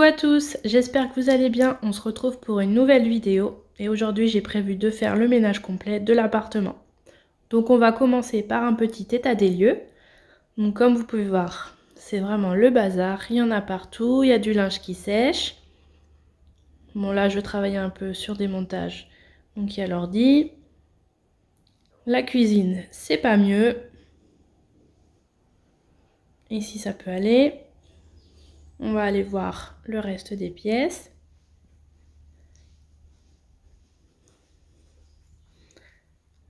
Coucou à tous, j'espère que vous allez bien. On se retrouve pour une nouvelle vidéo et aujourd'hui j'ai prévu de faire le ménage complet de l'appartement. Donc on va commencer par un petit état des lieux. Donc comme vous pouvez voir, c'est vraiment le bazar, il y en a partout, il y a du linge qui sèche. Bon là je travaille un peu sur des montages, donc il y a l'ordi. La cuisine, c'est pas mieux. Ici ça peut aller. On va aller voir le reste des pièces.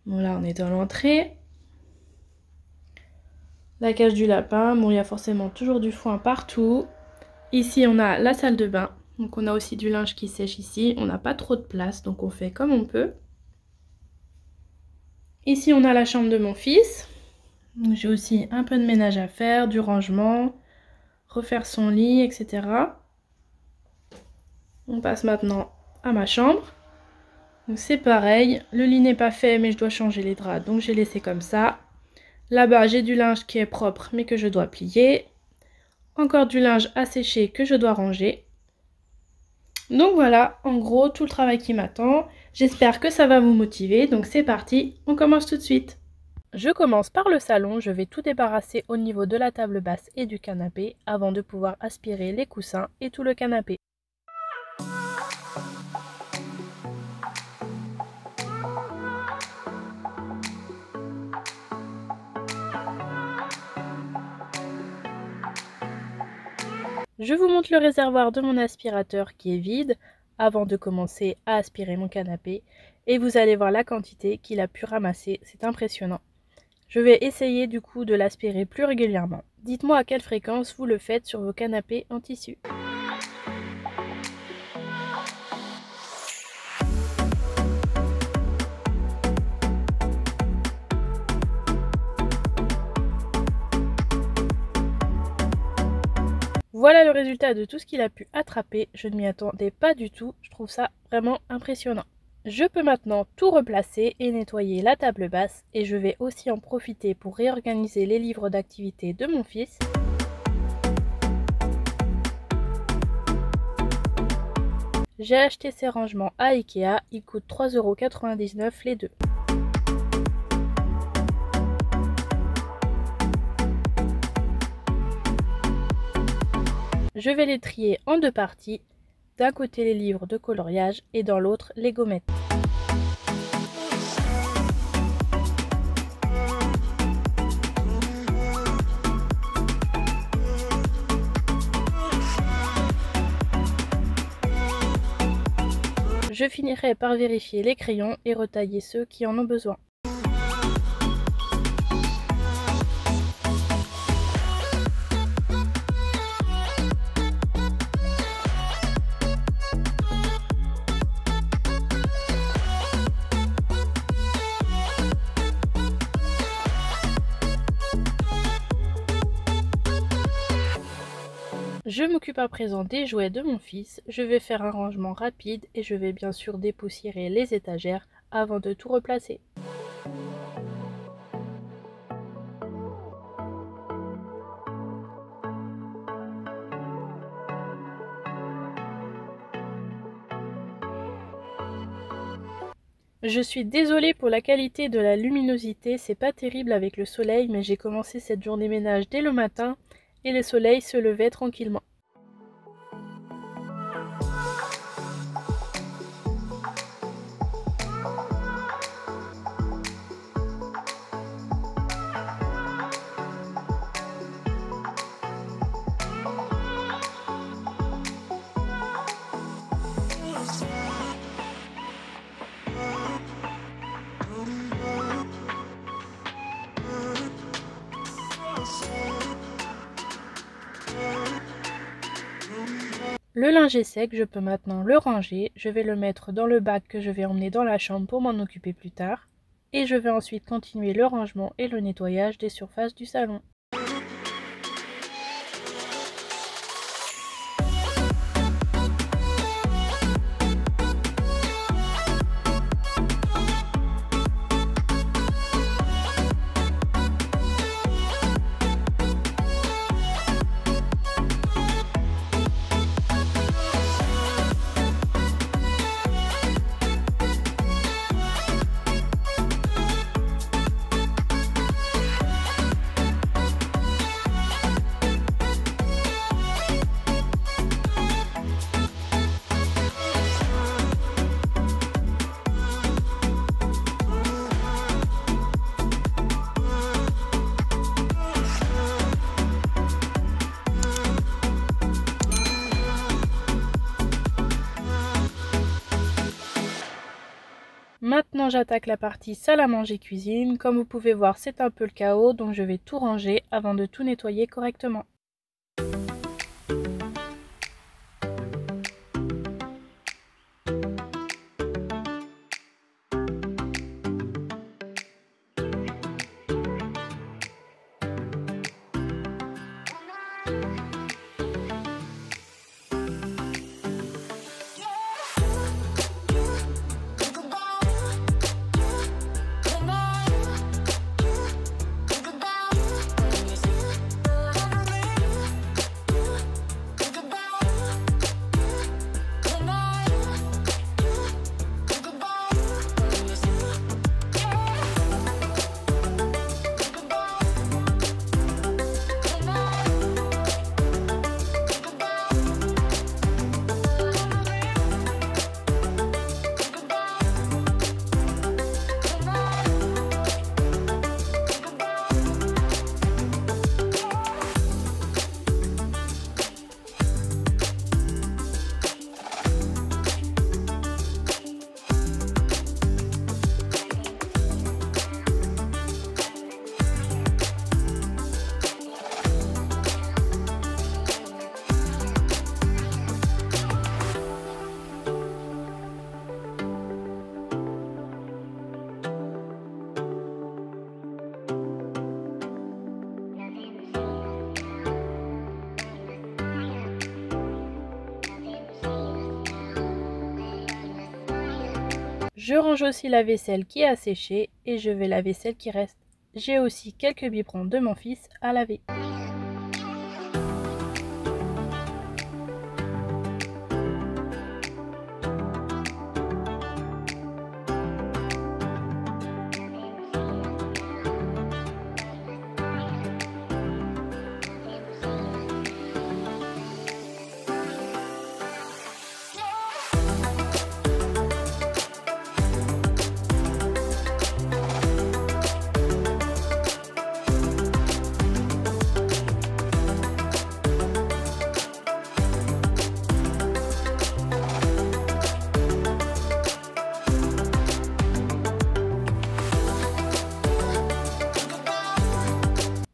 Bon là on est dans l'entrée. La cage du lapin, bon il y a forcément toujours du foin partout. Ici on a la salle de bain, donc on a aussi du linge qui sèche ici. On n'a pas trop de place donc on fait comme on peut. Ici on a la chambre de mon fils. J'ai aussi un peu de ménage à faire, du rangement, refaire son lit, etc. On passe maintenant à ma chambre. Donc c'est pareil, le lit n'est pas fait mais je dois changer les draps donc j'ai laissé comme ça. Là-bas j'ai du linge qui est propre mais que je dois plier. Encore du linge à sécher que je dois ranger. Donc voilà, en gros tout le travail qui m'attend. J'espère que ça va vous motiver, donc c'est parti, on commence tout de suite. Je commence par le salon, je vais tout débarrasser au niveau de la table basse et du canapé avant de pouvoir aspirer les coussins et tout le canapé. Je vous montre le réservoir de mon aspirateur qui est vide avant de commencer à aspirer mon canapé et vous allez voir la quantité qu'il a pu ramasser, c'est impressionnant. Je vais essayer du coup de l'aspirer plus régulièrement. Dites-moi à quelle fréquence vous le faites sur vos canapés en tissu. Voilà le résultat de tout ce qu'il a pu attraper, je ne m'y attendais pas du tout, je trouve ça vraiment impressionnant. Je peux maintenant tout replacer et nettoyer la table basse et je vais aussi en profiter pour réorganiser les livres d'activité de mon fils. J'ai acheté ces rangements à Ikea, ils coûtent 3,99 € les deux. Je vais les trier en deux parties, d'un côté les livres de coloriage et dans l'autre les gommettes. Je finirai par vérifier les crayons et retailler ceux qui en ont besoin. Je m'occupe à présent des jouets de mon fils, je vais faire un rangement rapide et je vais bien sûr dépoussiérer les étagères avant de tout replacer. Je suis désolée pour la qualité de la luminosité, c'est pas terrible avec le soleil mais j'ai commencé cette journée ménage dès le matin et le soleil se levait tranquillement. Le linge est sec, je peux maintenant le ranger, je vais le mettre dans le bac que je vais emmener dans la chambre pour m'en occuper plus tard. Et je vais ensuite continuer le rangement et le nettoyage des surfaces du salon. Maintenant j'attaque la partie salle à manger cuisine. Comme vous pouvez voir, c'est un peu le chaos, donc je vais tout ranger avant de tout nettoyer correctement. Je range aussi la vaisselle qui a séché et je vais laver celle qui reste. J'ai aussi quelques biberons de mon fils à laver.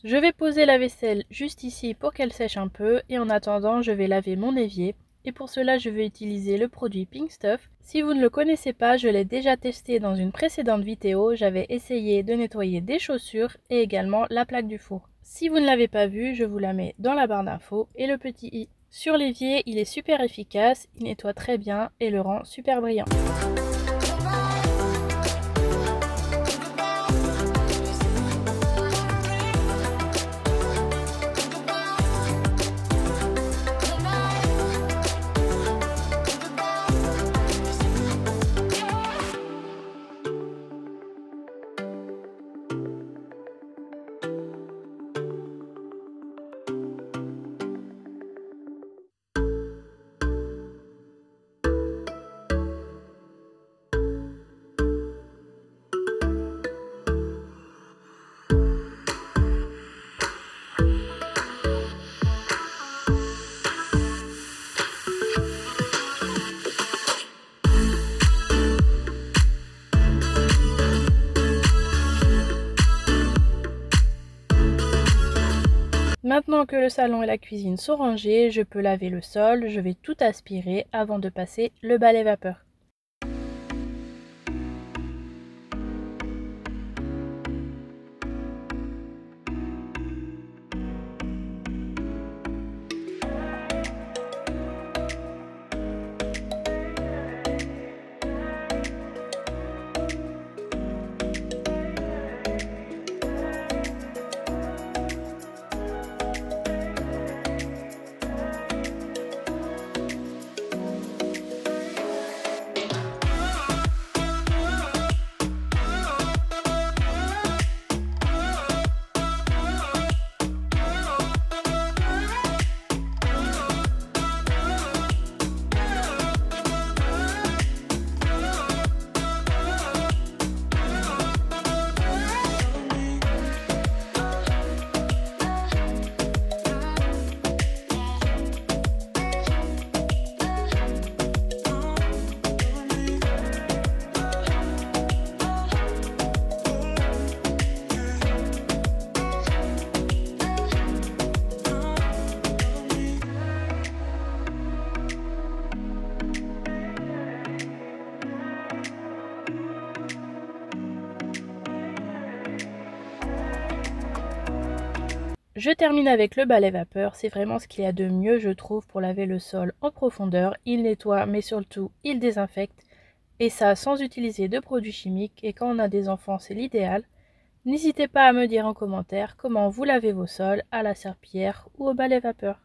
Je vais poser la vaisselle juste ici pour qu'elle sèche un peu et en attendant je vais laver mon évier et pour cela je vais utiliser le produit Pink Stuff. Si vous ne le connaissez pas, je l'ai déjà testé dans une précédente vidéo, j'avais essayé de nettoyer des chaussures et également la plaque du four. Si vous ne l'avez pas vu, je vous la mets dans la barre d'infos et le petit i. Sur l'évier, il est super efficace, il nettoie très bien et le rend super brillant. Maintenant que le salon et la cuisine sont rangés, je peux laver le sol, je vais tout aspirer avant de passer le balai vapeur. Je termine avec le balai vapeur, c'est vraiment ce qu'il y a de mieux je trouve pour laver le sol en profondeur. Il nettoie mais surtout il désinfecte et ça sans utiliser de produits chimiques et quand on a des enfants c'est l'idéal. N'hésitez pas à me dire en commentaire comment vous lavez vos sols à la serpillière ou au balai vapeur.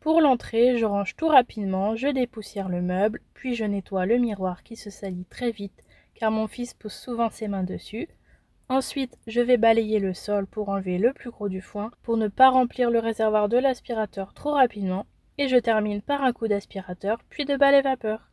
Pour l'entrée, je range tout rapidement, je dépoussière le meuble, puis je nettoie le miroir qui se salit très vite car mon fils pose souvent ses mains dessus. Ensuite, je vais balayer le sol pour enlever le plus gros du foin, pour ne pas remplir le réservoir de l'aspirateur trop rapidement. Et je termine par un coup d'aspirateur, puis de balai vapeur.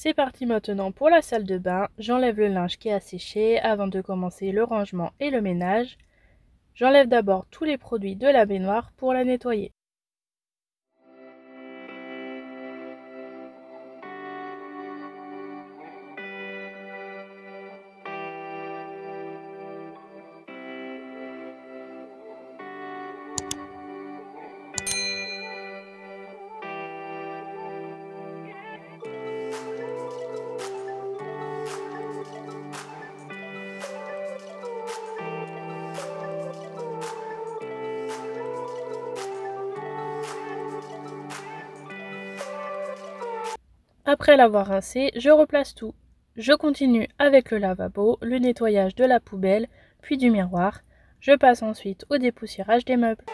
C'est parti maintenant pour la salle de bain. J'enlève le linge qui a séché avant de commencer le rangement et le ménage. J'enlève d'abord tous les produits de la baignoire pour la nettoyer. Après l'avoir rincé, je replace tout. Je continue avec le lavabo, le nettoyage de la poubelle, puis du miroir. Je passe ensuite au dépoussiérage des meubles.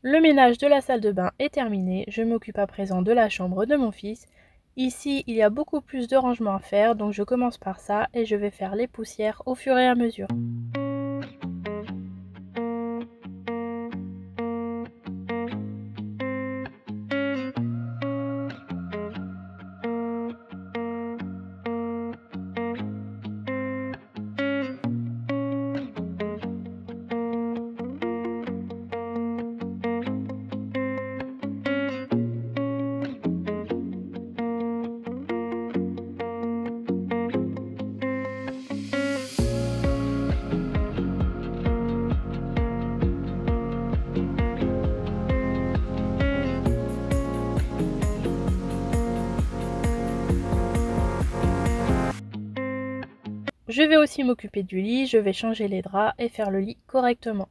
Le ménage de la salle de bain est terminé, je m'occupe à présent de la chambre de mon fils. Ici, il y a beaucoup plus de rangement à faire, donc je commence par ça et je vais faire les poussières au fur et à mesure. Je vais aussi m'occuper du lit, je vais changer les draps et faire le lit correctement.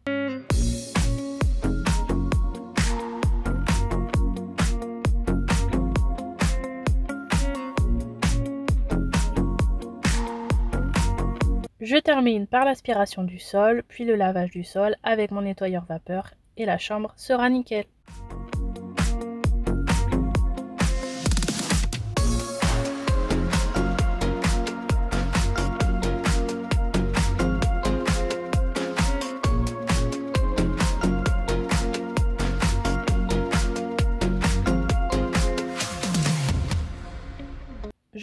Je termine par l'aspiration du sol, puis le lavage du sol avec mon nettoyeur vapeur et la chambre sera nickel.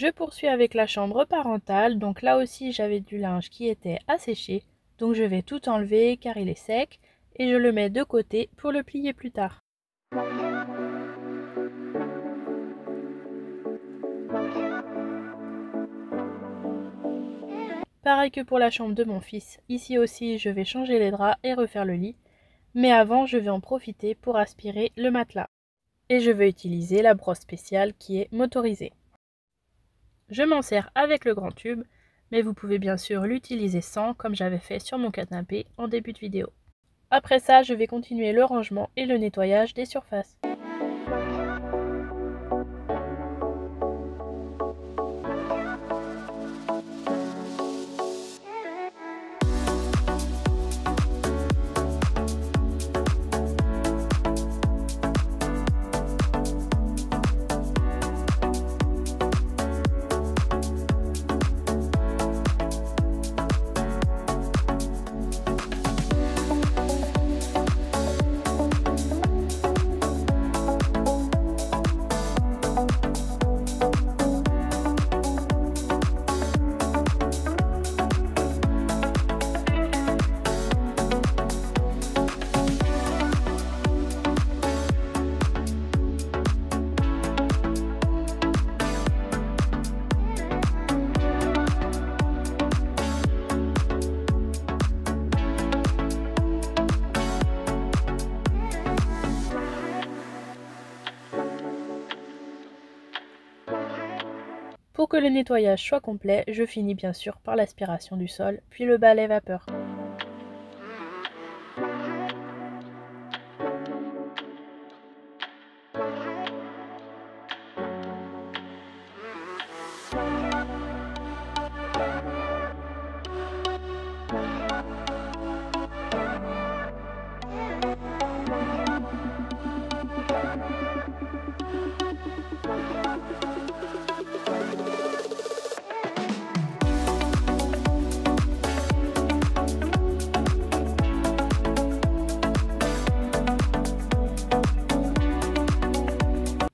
Je poursuis avec la chambre parentale, donc là aussi j'avais du linge qui était à sécher, donc je vais tout enlever car il est sec et je le mets de côté pour le plier plus tard. Pareil que pour la chambre de mon fils, ici aussi je vais changer les draps et refaire le lit, mais avant je vais en profiter pour aspirer le matelas. Et je vais utiliser la brosse spéciale qui est motorisée. Je m'en sers avec le grand tube, mais vous pouvez bien sûr l'utiliser sans, comme j'avais fait sur mon canapé en début de vidéo. Après ça, je vais continuer le rangement et le nettoyage des surfaces. Pour que le nettoyage soit complet, je finis bien sûr par l'aspiration du sol, puis le balai vapeur.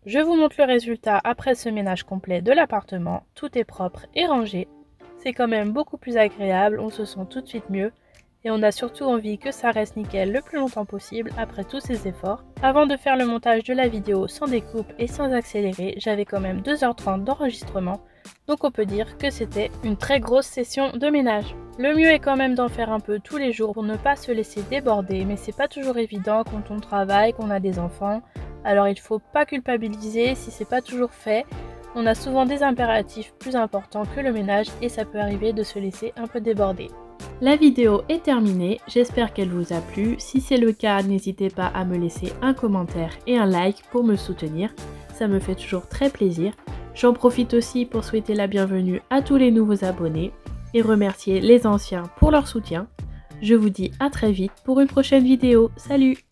Je vous montre le résultat après ce ménage complet de l'appartement. Tout est propre et rangé. C'est quand même beaucoup plus agréable, on se sent tout de suite mieux. Et on a surtout envie que ça reste nickel le plus longtemps possible après tous ces efforts. Avant de faire le montage de la vidéo sans découpe et sans accélérer, j'avais quand même 2h30 d'enregistrement. Donc on peut dire que c'était une très grosse session de ménage. Le mieux est quand même d'en faire un peu tous les jours pour ne pas se laisser déborder. Mais c'est pas toujours évident quand on travaille, qu'on a des enfants. Alors il faut pas culpabiliser si c'est pas toujours fait. On a souvent des impératifs plus importants que le ménage et ça peut arriver de se laisser un peu déborder. La vidéo est terminée, j'espère qu'elle vous a plu. Si c'est le cas, n'hésitez pas à me laisser un commentaire et un like pour me soutenir. Ça me fait toujours très plaisir. J'en profite aussi pour souhaiter la bienvenue à tous les nouveaux abonnés et remercier les anciens pour leur soutien. Je vous dis à très vite pour une prochaine vidéo. Salut!